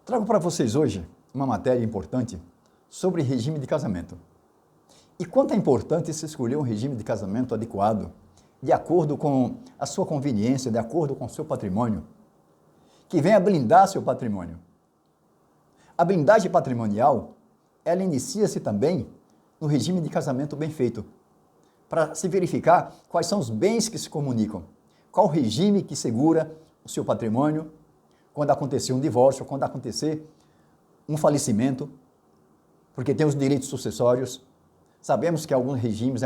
Trago para vocês hoje uma matéria importante sobre regime de casamento. E quanto é importante se escolher um regime de casamento adequado, de acordo com a sua conveniência, de acordo com o seu patrimônio, que venha blindar seu patrimônio. A blindagem patrimonial, ela inicia-se também no regime de casamento bem feito, para se verificar quais são os bens que se comunicam, qual o regime que segura o seu patrimônio, quando acontecer um divórcio, quando acontecer um falecimento, porque tem os direitos sucessórios. Sabemos que alguns regimes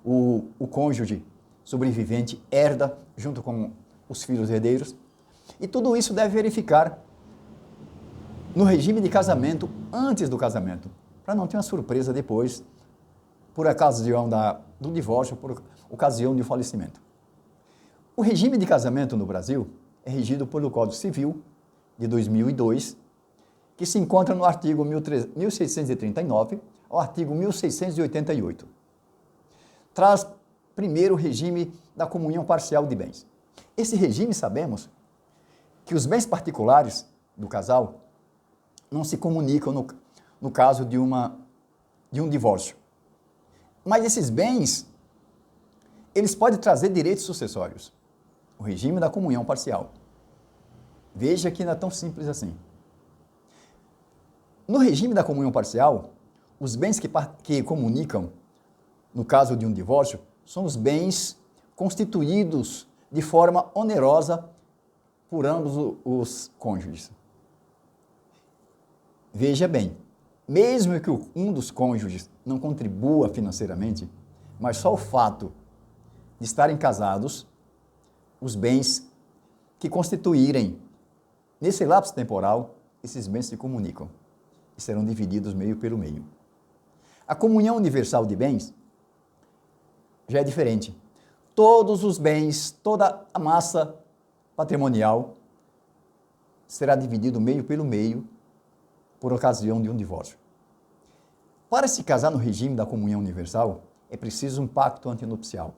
o cônjuge sobrevivente herda junto com os filhos herdeiros. E tudo isso deve verificar no regime de casamento antes do casamento, para não ter uma surpresa depois, por ocasião do divórcio, por ocasião de um falecimento. O regime de casamento no Brasil é regido pelo Código Civil de 2002, que se encontra no artigo 1639 ao artigo 1688. Traz primeiro o regime da comunhão parcial de bens. Esse regime, sabemos que os bens particulares do casal não se comunicam no caso de um divórcio. Mas esses bens, eles podem trazer direitos sucessórios. O regime da comunhão parcial. Veja que não é tão simples assim. No regime da comunhão parcial, os bens que comunicam, no caso de um divórcio, são os bens constituídos de forma onerosa por ambos os cônjuges. Veja bem, mesmo que um dos cônjuges não contribua financeiramente, mas só o fato de estarem casados, os bens que constituírem nesse lapso temporal, esses bens se comunicam e serão divididos meio pelo meio. A comunhão universal de bens já é diferente. Todos os bens, toda a massa patrimonial será dividido meio pelo meio por ocasião de um divórcio. Para se casar no regime da comunhão universal, é preciso um pacto antinupcial.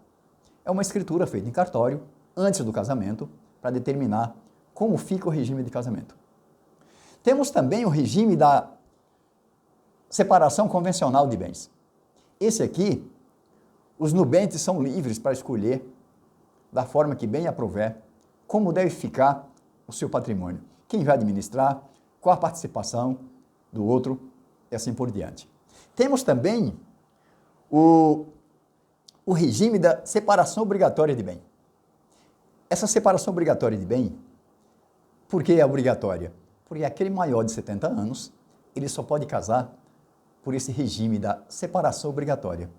É uma escritura feita em cartório antes do casamento para determinar como fica o regime de casamento. Temos também o regime da separação convencional de bens. Esse aqui, os nubentes são livres para escolher, da forma que bem aprouver, como deve ficar o seu patrimônio. Quem vai administrar, qual a participação do outro e assim por diante. Temos também o regime da separação obrigatória de bem. Essa separação obrigatória de bem, por que é obrigatória? Porque aquele maior de 70 anos, ele só pode casar por esse regime da separação obrigatória.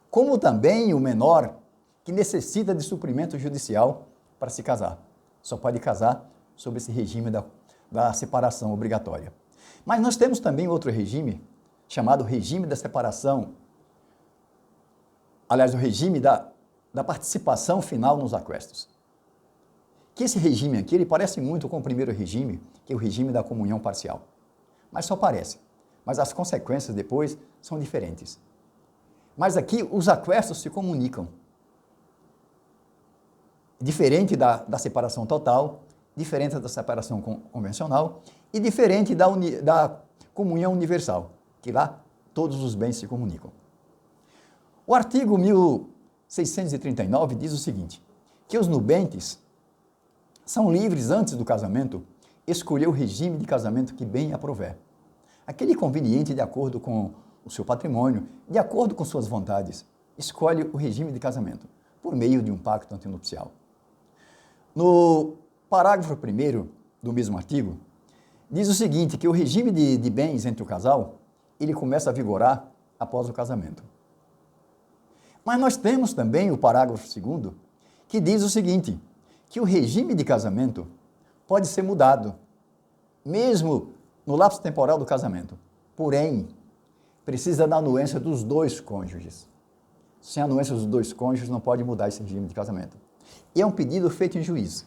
Como também o menor que necessita de suprimento judicial para se casar. Só pode casar sob esse regime da separação obrigatória. Mas nós temos também outro regime, chamado regime da separação, aliás, o regime da participação final nos aquestos. Que esse regime aqui, ele parece muito com o primeiro regime, que é o regime da comunhão parcial. Mas só parece. Mas as consequências depois são diferentes. Mas aqui os aquestos se comunicam. Diferente da separação total, diferente da separação convencional e diferente da comunhão universal, que lá todos os bens se comunicam. O artigo 1639 diz o seguinte, que os nubentes são livres antes do casamento escolher o regime de casamento que bem aprouver. Aquele conveniente de acordo com o seu patrimônio, de acordo com suas vontades, escolhe o regime de casamento por meio de um pacto antinupcial. No parágrafo 1º do mesmo artigo, diz o seguinte, que o regime de bens entre o casal, ele começa a vigorar após o casamento. Mas nós temos também o parágrafo 2º, que diz o seguinte, que o regime de casamento pode ser mudado, mesmo no lapso temporal do casamento. Porém, precisa da anuência dos dois cônjuges. Sem a anuência dos dois cônjuges, não pode mudar esse regime de casamento. E é um pedido feito em juízo,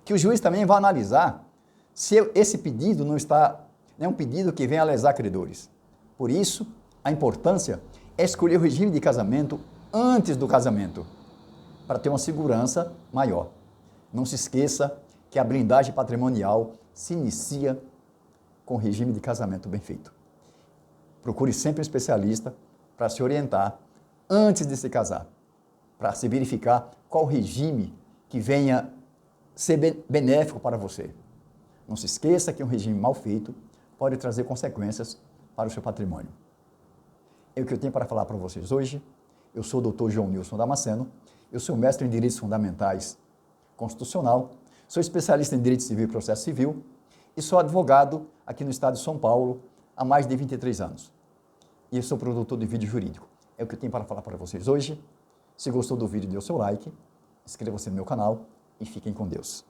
que o juiz também vai analisar se esse pedido não é um pedido que vem a lesar credores. Por isso, a importância é escolher o regime de casamento antes do casamento, para ter uma segurança maior. Não se esqueça que a blindagem patrimonial se inicia com o regime de casamento bem feito. Procure sempre um especialista para se orientar antes de se casar, para se verificar qual regime que venha ser benéfico para você. Não se esqueça que um regime mal feito pode trazer consequências para o seu patrimônio. É o que eu tenho para falar para vocês hoje. Eu sou o Dr. João Nilson Damasceno, eu sou mestre em Direitos Fundamentais Constitucional, sou especialista em Direito Civil e Processo Civil e sou advogado aqui no estado de São Paulo há mais de 23 anos. E eu sou produtor de vídeo jurídico. É o que eu tenho para falar para vocês hoje. Se gostou do vídeo, dê o seu like, inscreva-se no meu canal e fiquem com Deus.